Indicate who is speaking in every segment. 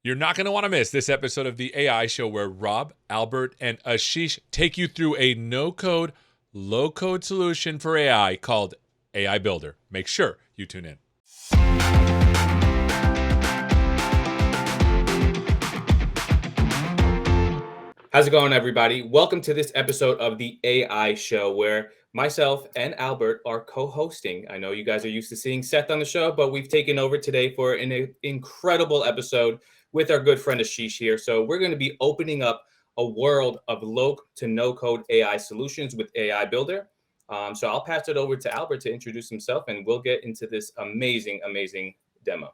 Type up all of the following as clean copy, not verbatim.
Speaker 1: You're not going to want to miss this episode of the AI Show where Rob, Albert, and Ashish take you through a no-code, low-code solution for AI called AI Builder. Make sure you tune in.
Speaker 2: How's it going, everybody? Welcome to this episode of the AI Show where myself and Albert are co-hosting. I know you guys are used to seeing Seth on the show, but we've taken over today for an incredible episode with our good friend Ashish here. So we're going to be opening up a world of low to no code AI solutions with AI Builder. So I'll pass it over to Albert to introduce himself and we'll get into this amazing demo.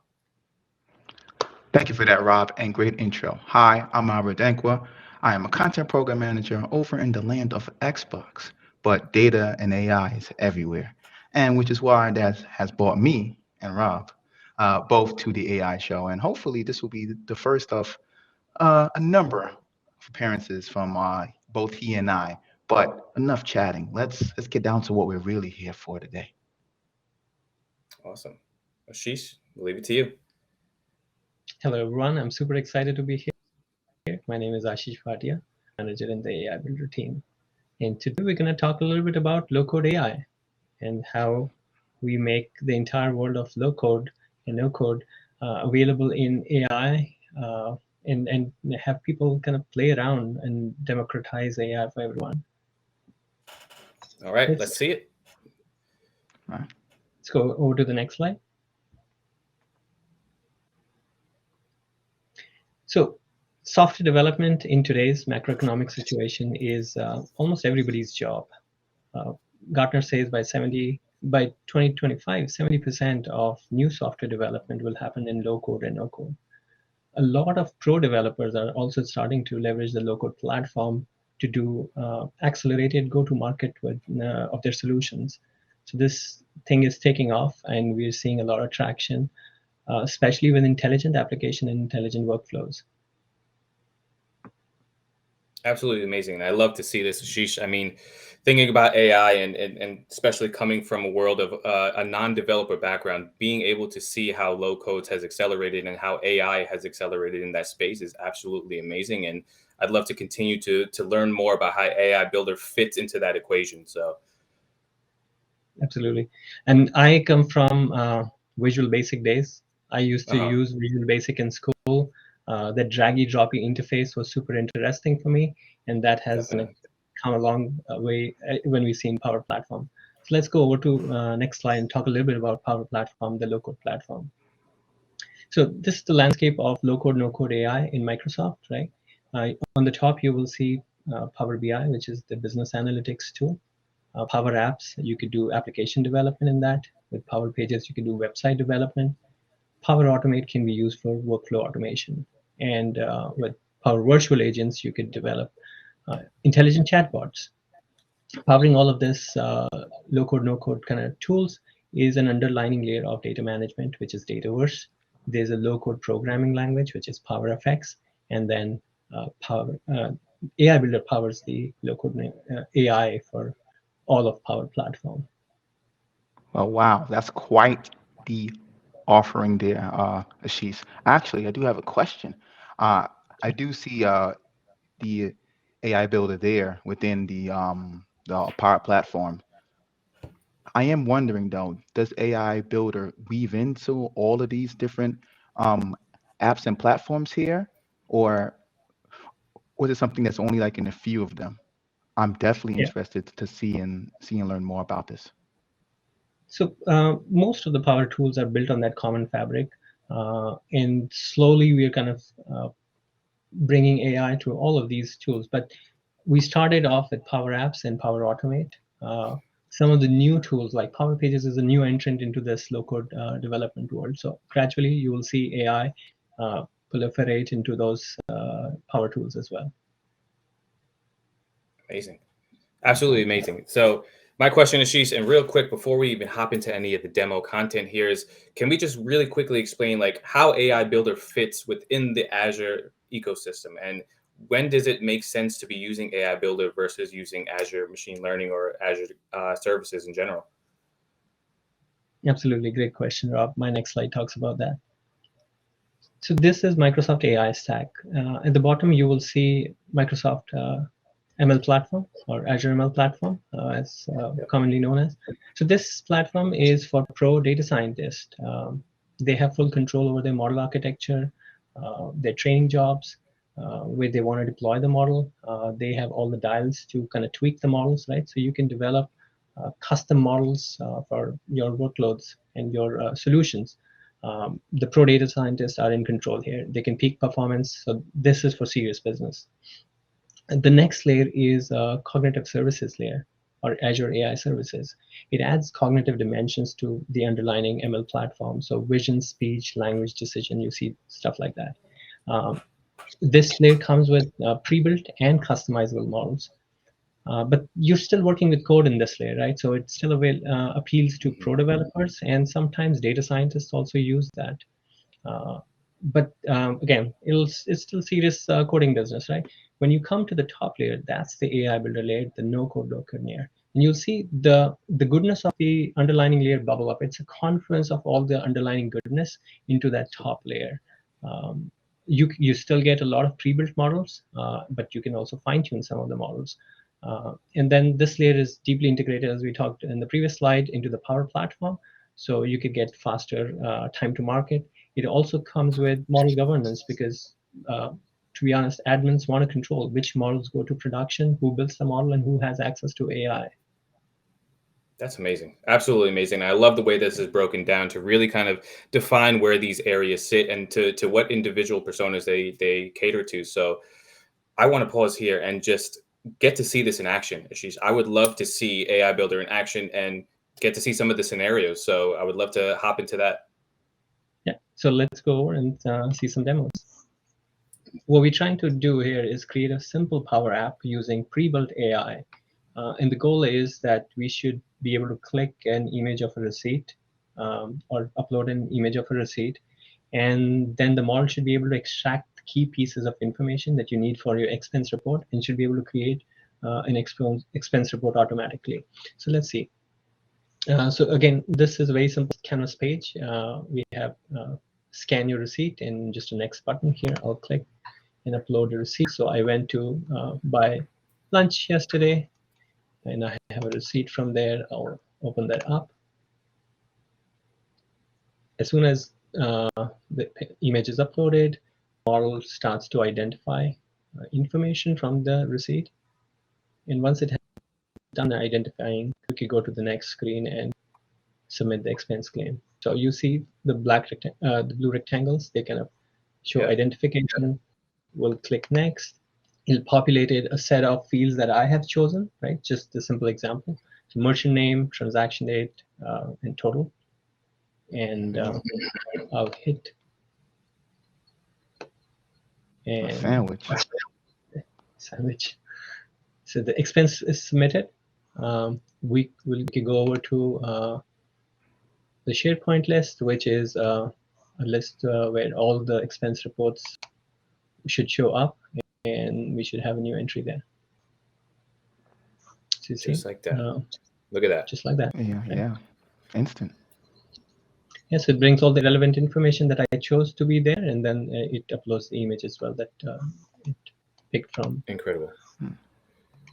Speaker 3: Thank you for that, Rob, and great intro. Hi, I'm Albert Dankwa. I am a content program manager over in the land of Xbox, but data and AI is everywhere, and which is why that has brought me and Rob both to the AI show. And hopefully this will be the first of a number of appearances from both he and I. But enough chatting. Let's get down to what we're really here for today.
Speaker 2: Awesome. Ashish, we'll leave it to you.
Speaker 4: Hello, everyone. I'm super excited to be here. My name is Ashish Bhatia, manager in the AI Builder team. And today we're going to talk a little bit about low-code AI and how we make the entire world of low-code and no-code available in AI and have people kind of play around and democratize AI for everyone.
Speaker 2: All right, let's see it.
Speaker 3: All right.
Speaker 4: Let's go over to the next slide. So software development in today's macroeconomic situation is almost everybody's job. Gartner says by 2025, 70% of new software development will happen in low code and no code. A lot of pro developers are also starting to leverage the low code platform to do accelerated go-to-market of their solutions. So this thing is taking off, and we're seeing a lot of traction, especially with intelligent application and intelligent workflows.
Speaker 2: Absolutely amazing. And I love to see this, Ashish. I mean, thinking about AI and especially coming from a world of a non-developer background, being able to see how low codes has accelerated and how AI has accelerated in that space is absolutely amazing. And I'd love to continue to learn more about how AI Builder fits into that equation. So,
Speaker 4: absolutely. And I come from Visual Basic days. I used to use Visual Basic in school. That draggy droppy interface was super interesting for me, and that has come a long way when we see in Power Platform. So let's go over to next slide and talk a little bit about Power Platform, the low-code platform. So this is the landscape of low-code, no-code AI in Microsoft, right? On the top, you will see Power BI, which is the business analytics tool. Power Apps, you could do application development in that. With Power Pages, you can do website development. Power Automate can be used for workflow automation. And with Power Virtual Agents, you could develop intelligent chatbots. Powering all of this low-code, no-code kind of tools is an underlying layer of data management, which is Dataverse. There's a low-code programming language, which is PowerFX. And then AI Builder powers the low-code AI for all of Power Platform.
Speaker 3: Well, wow, that's quite the offering there, Ashish. Actually, I do have a question. I do see the AI Builder there within the Power Platform. I am wondering though, does AI Builder weave into all of these different apps and platforms here, or was it something that's only like in a few of them? I'm definitely interested to see and learn more about this.
Speaker 4: So most of the Power tools are built on that common fabric, and slowly we're kind of bringing AI to all of these tools. But we started off with Power Apps and Power Automate. Some of the new tools like Power Pages is a new entrant into this low-code development world. So gradually you will see AI proliferate into those Power tools as well.
Speaker 2: Amazing. Absolutely amazing. So my question, Ashish, and real quick, before we even hop into any of the demo content here is, can we just really quickly explain like how AI Builder fits within the Azure ecosystem? And when does it make sense to be using AI Builder versus using Azure Machine Learning or Azure services in general?
Speaker 4: Absolutely. Great question, Rob. My next slide talks about that. So this is Microsoft AI stack. At the bottom, you will see Microsoft ML platform or Azure ML platform, as commonly known as. So this platform is for pro data scientists. They have full control over their model architecture, their training jobs, where they want to deploy the model. They have all the dials to kind of tweak the models, right? So you can develop custom models for your workloads and your solutions. The pro data scientists are in control here. They can peak performance. So this is for serious business. And the next layer is cognitive services layer, or Azure AI services. It adds cognitive dimensions to the underlying ML platform. So vision, speech, language decision, you see stuff like that. This layer comes with pre-built and customizable models. But you're still working with code in this layer, right? So it still appeals to pro developers, and sometimes data scientists also use that. But again, it's still serious coding business, right? When you come to the top layer, that's the AI builder layer, the no code, low code layer. And you'll see the goodness of the underlying layer bubble up. It's a confluence of all the underlying goodness into that top layer. You still get a lot of pre-built models, but you can also fine-tune some of the models. And then this layer is deeply integrated, as we talked in the previous slide, into the Power Platform. So you could get faster time to market. It also comes with model governance because, to be honest, admins want to control which models go to production, who builds the model, and who has access to AI.
Speaker 2: That's amazing. Absolutely amazing. I love the way this is broken down to really kind of define where these areas sit and to what individual personas they cater to. So I want to pause here and just get to see this in action, Ashish. I would love to see AI Builder in action and get to see some of the scenarios. So I would love to hop into that.
Speaker 4: Yeah, so let's go over and see some demos. What we're trying to do here is create a simple Power App using pre-built AI. And the goal is that we should be able to click an image of a receipt or upload an image of a receipt. And then the model should be able to extract key pieces of information that you need for your expense report and should be able to create an expense report automatically. So let's see. So again, this is a very simple Canvas page. We have scan your receipt, and just the next button here, I'll click and upload a receipt. So I went to buy lunch yesterday, and I have a receipt from there. I'll open that up. As soon as the image is uploaded, model starts to identify information from the receipt. And once it has done identifying, we can go to the next screen and submit the expense claim. So you see the the blue rectangles, they kind of show identification. We'll click next. It'll populate a set of fields that I have chosen, right? Just a simple example. So merchant name, transaction date, and total. And I'll hit. And sandwich. So the expense is submitted. We can go over to the SharePoint list, which is a list where all the expense reports should show up, and we should have a new entry there. So you see,
Speaker 2: just like that. Look at that.
Speaker 4: Just like that.
Speaker 3: Yeah, right? Yeah. Instant.
Speaker 4: Yes, it brings all the relevant information that I chose to be there, and then it uploads the image as well that it picked from.
Speaker 2: Incredible.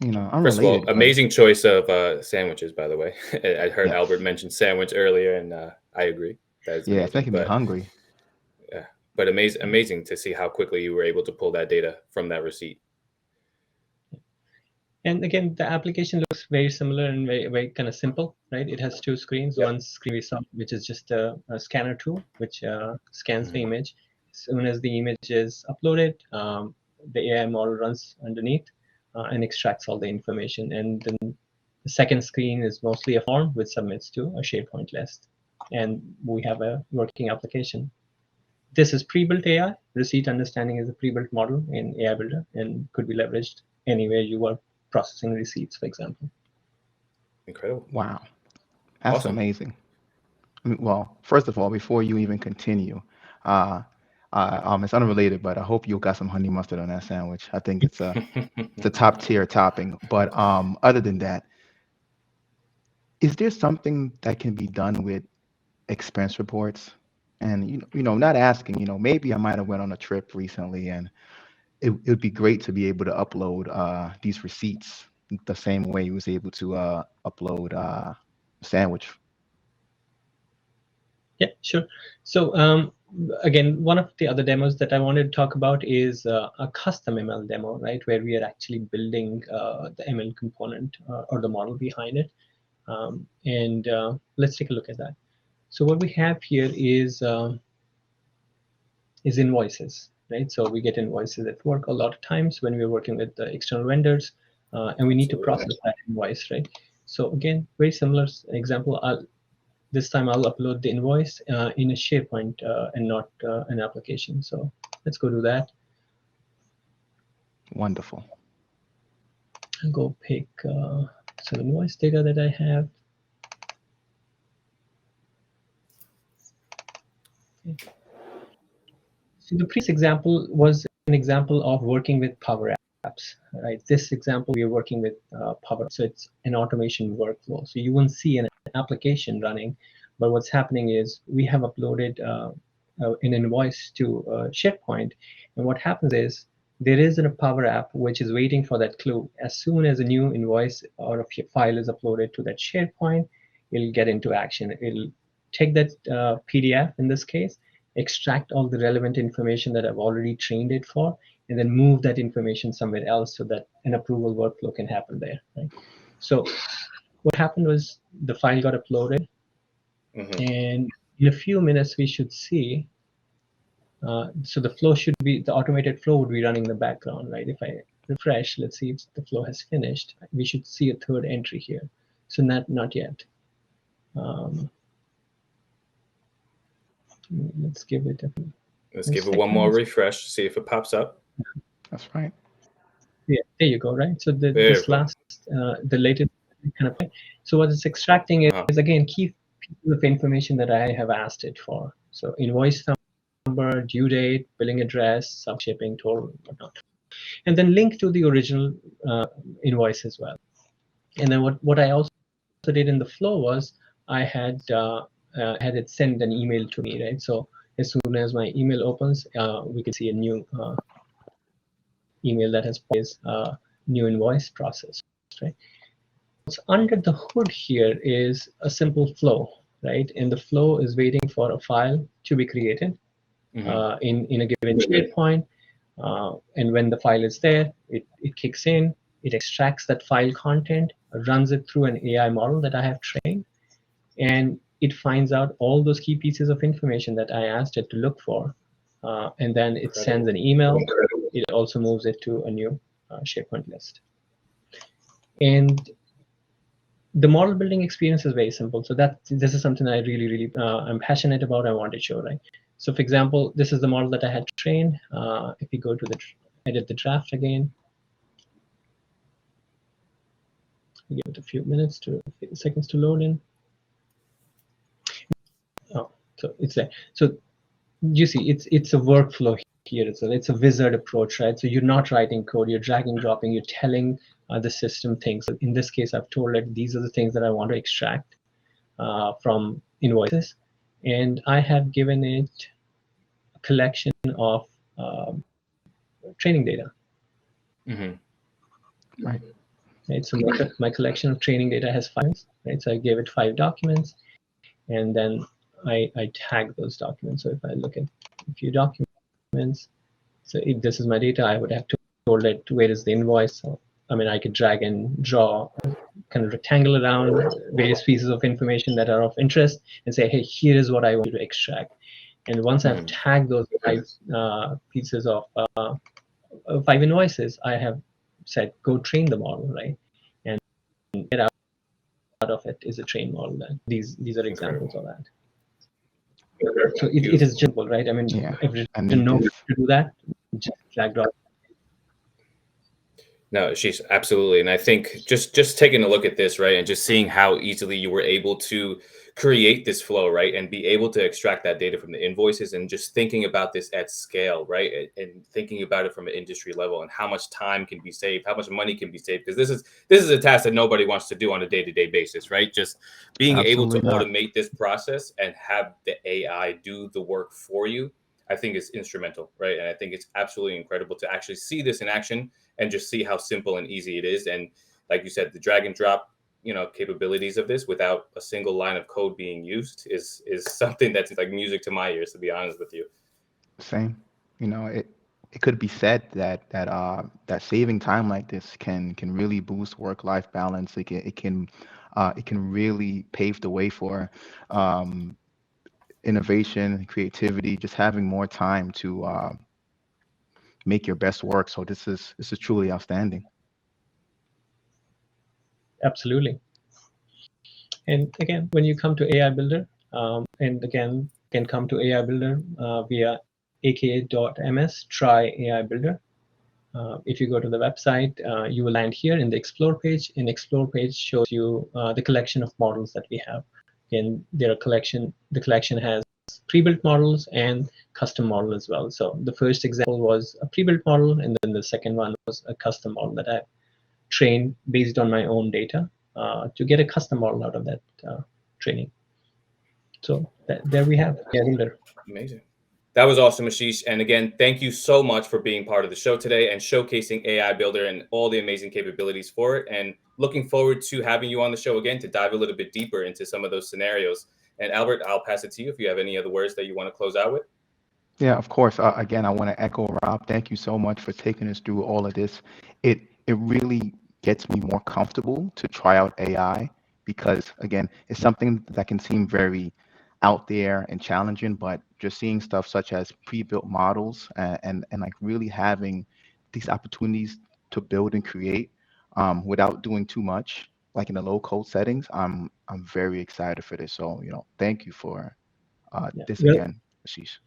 Speaker 3: You know,
Speaker 2: first of all, amazing choice of sandwiches, by the way. I heard Albert mention sandwich earlier, and I agree.
Speaker 3: It's making me hungry.
Speaker 2: Yeah, but amazing to see how quickly you were able to pull that data from that receipt.
Speaker 4: And again, the application looks very similar and very, very kind of simple, right? It has two screens. One screen we saw, which is just a scanner tool, which scans the image. As soon as the image is uploaded, the AI model runs underneath and extracts all the information. And then the second screen is mostly a form which submits to a SharePoint list. And we have a working application. This is pre-built AI. Receipt understanding is a pre-built model in AI Builder and could be leveraged anywhere you are processing receipts, for example.
Speaker 2: Incredible.
Speaker 3: Wow. That's amazing. I mean, well, first of all, before you even continue, it's unrelated, but I hope you got some honey mustard on that sandwich. I think it's it's a top tier topping. But other than that, is there something that can be done with expense reports And not asking, maybe I might have went on a trip recently, and it'd be great to be able to upload these receipts the same way you was able to upload sandwich.
Speaker 4: Yeah, sure. So again, one of the other demos that I wanted to talk about is a custom ML demo, right, where we are actually building the ML component or the model behind it. And let's take a look at that. So what we have here is invoices, right? So we get invoices at work a lot of times when we're working with the external vendors, and we need to process that invoice, right? So again, very similar example. This time I'll upload the invoice in a SharePoint and not an application. So let's go do that.
Speaker 3: Wonderful.
Speaker 4: I'll go pick some invoice data that I have. Okay. So the previous example was an example of working with Power Apps, right? This example, we are working with Power, so it's an automation workflow. So you won't see an application running, but what's happening is we have uploaded an invoice to SharePoint, and what happens is there is a Power App which is waiting for that clue. As soon as a new invoice or a file is uploaded to that SharePoint, it'll get into action. It'll take that PDF in this case, extract all the relevant information that I've already trained it for, and then move that information somewhere else so that an approval workflow can happen there. Right? So what happened was the file got uploaded, and in a few minutes we should see. So the flow should be, the automated flow would be running in the background, right? If I refresh, let's see if the flow has finished. We should see a third entry here. So not yet. Let's give it
Speaker 2: one more refresh, see if it pops up.
Speaker 3: That's right.
Speaker 4: Yeah, there you go, right? So this last, the latest kind of, so what it's extracting is again key pieces of information that I have asked it for. So invoice number, due date, billing address, sub shipping, total, whatnot, and then link to the original invoice as well. And then what I also did in the flow was I had it send an email to me, right? So as soon as my email opens, we can see a new email that has new invoice processed, right? What's under the hood here is a simple flow, right? And the flow is waiting for a file to be created in a given SharePoint. And when the file is there, it kicks in, it extracts that file content, runs it through an AI model that I have trained, and it finds out all those key pieces of information that I asked it to look for. And then it sends an email. It also moves it to a new SharePoint list. And the model building experience is very simple. So this is something I really, I'm passionate about. I want to show, right? So for example, this is the model that I had trained. If we go to edit the draft again, give it a few seconds to load in. Oh, so it's there. So you see, it's a workflow here. It's a wizard approach, right? So you're not writing code, you're dragging, dropping, you're telling the system things. So in this case, I've told it these are the things that I want to extract from invoices, and I have given it a collection of training data.
Speaker 3: Right.
Speaker 4: So my collection of training data has 5, right? So I gave it 5 documents, and then I tag those documents. So if I look at a few documents, so if this is my data, I would have told it where is the invoice. So I mean, I could drag and draw kind of rectangle around various pieces of information that are of interest and say, hey, here is what I want you to extract. And once I've tagged those 5 pieces of 5 invoices, I have said, go train the model, right? And get out of it is a train model. Then these are examples of that. So it is simple, right? I mean, if you didn't know to do that, just drag drop.
Speaker 2: No, she's absolutely. And I think just taking a look at this, right, and just seeing how easily you were able to create this flow, right? And be able to extract that data from the invoices and just thinking about this at scale, right? And thinking about it from an industry level and how much time can be saved, how much money can be saved. Because this is a task that nobody wants to do on a day-to-day basis, right? Just being able to
Speaker 3: Absolutely not.
Speaker 2: automate this process and have the AI do the work for you, I think is instrumental, right? And I think it's absolutely incredible to actually see this in action and just see how simple and easy it is. And like you said, the drag and drop, capabilities of this without a single line of code being used is something that's like music to my ears, to be honest with you.
Speaker 3: Same. It could be said that saving time like this can really boost work-life balance. It can really pave the way for innovation, creativity, just having more time to make your best work. So this is truly outstanding.
Speaker 4: Absolutely. And again, when you come to AI Builder, and again, can come to AI Builder via aka.ms, try AI Builder. If you go to the website, you will land here in the Explore page. And Explore page shows you the collection of models that we have. And the collection has pre-built models and custom model as well. So the first example was a pre-built model, and then the second one was a custom model that I trained based on my own data to get a custom model out of that training. So there we have AI Builder.
Speaker 2: Amazing. That was awesome, Ashish. And again, thank you so much for being part of the show today and showcasing AI Builder and all the amazing capabilities for it. And looking forward to having you on the show again to dive a little bit deeper into some of those scenarios. And Albert, I'll pass it to you if you have any other words that you want to close out with.
Speaker 3: Yeah, of course. Again, I want to echo Rob. Thank you so much for taking us through all of this. It really gets me more comfortable to try out AI because, again, it's something that can seem very out there and challenging, but just seeing stuff such as pre-built models and like really having these opportunities to build and create without doing too much, like in the low code settings, I'm very excited for this. So, thank you for
Speaker 4: Yeah.
Speaker 3: this again, Ashish.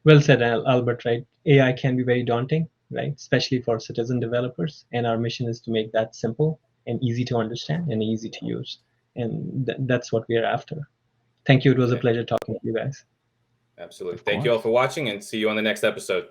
Speaker 4: Well said, Albert, right? AI can be very daunting, right? Especially for citizen developers. And our mission is to make that simple and easy to understand and easy to use. And that's what we are after. Thank you. It was a pleasure talking to you guys.
Speaker 2: Absolutely.
Speaker 3: Of
Speaker 2: Thank you all
Speaker 3: course.
Speaker 2: for watching and see you on the next episode.